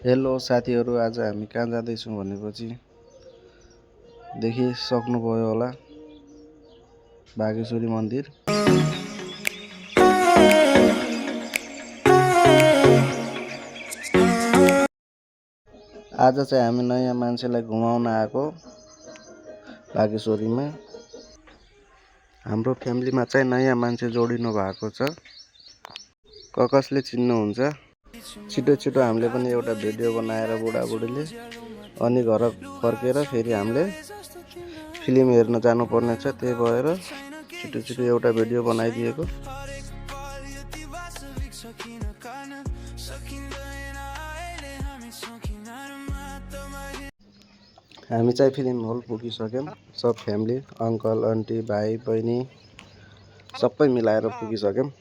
Hello साथीहरू, आज हामी कहाँ जाँदैछौँ भनेपछि देखि सक्नुभयो होला, बागेश्वरी मन्दिर। आज चाहिँ हामी नयाँ मान्छेलाई घुमाउन आएको बागेश्वरीमा। हाम्रो फ्यामिलीमा चाहिँ नयाँ मान्छे जोडिनु भएको छ। कसले चिन्नुहुन्छ? छिटो छिटो हामीले पनि एउटा भिडियो बनाएर बुढाबुढीले अनि घर फर्केर फेरि हामीले फिल्म हेर्न जानुपर्ने छ। त्यही भएर छिटो छिटो एउटा भिडियो बनाइदिएको। हामी चाहिँ फिल्म हल पुगिसक्यौँ। सब फ्यामिली, अङ्कल आन्टी भाइ बहिनी सबै मिलाएर पुगिसक्यौँ।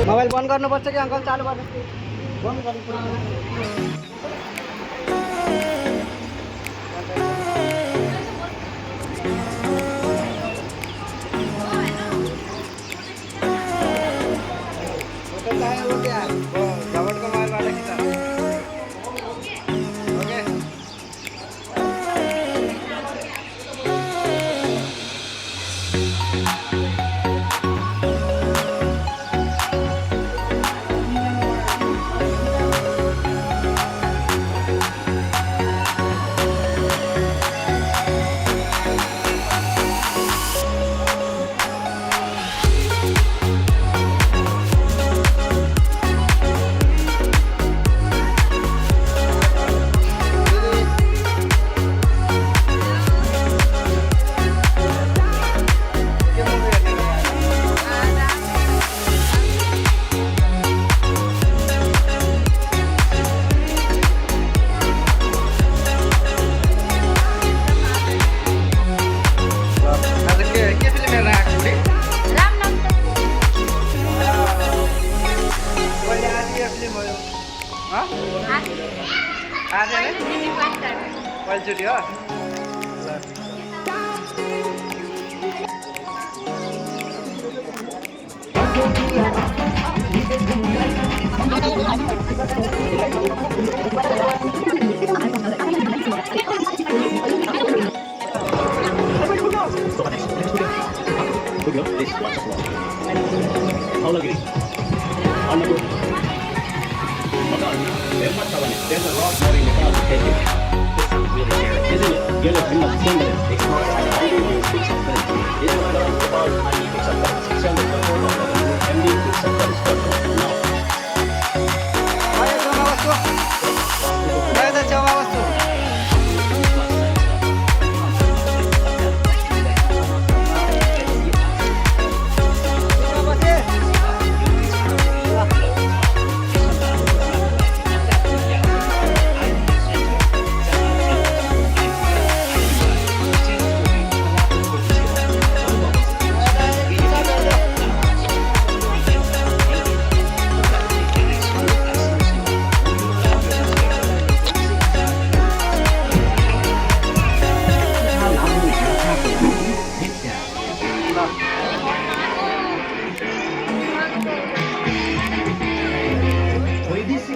मोबाइल बन्द गर्नुपर्छ कि अङ्कल? चालु गर्नु बन्द गर्नु।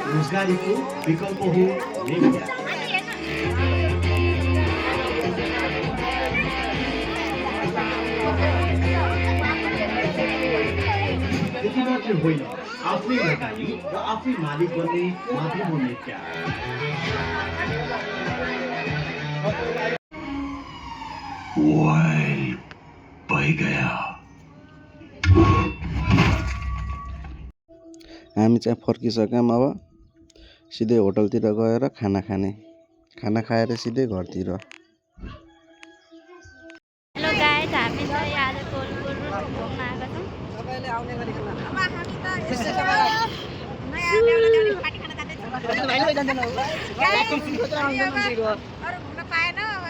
रोजगारीको विकल्प हो नेमिया। त्यति मात्र होइन, आफ्नै लगानी र आफै मालिक बन्ने मात्र हो नेमिया। गया हामी चाहिँ फर्किसक्यौँ। अब सिधै होटलतिर गएर खाना खाएर सिधै घरतिर। हेलो गाइस, हामी चाहिँ आज कोलपुर घुम्न आएको छौँ। सबैले आउने गरी खाना। अब हामी त यसै समय नयाँ ल्याउने पार्टी खाना जाँदैछौँ। भाइ नै जान्दैन हो। गाइस खतरा आउँदैन मन्दिरको। अरु घुम्न पाएन, अब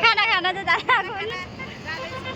खाना खान चाहिँ जाँदैछौँ।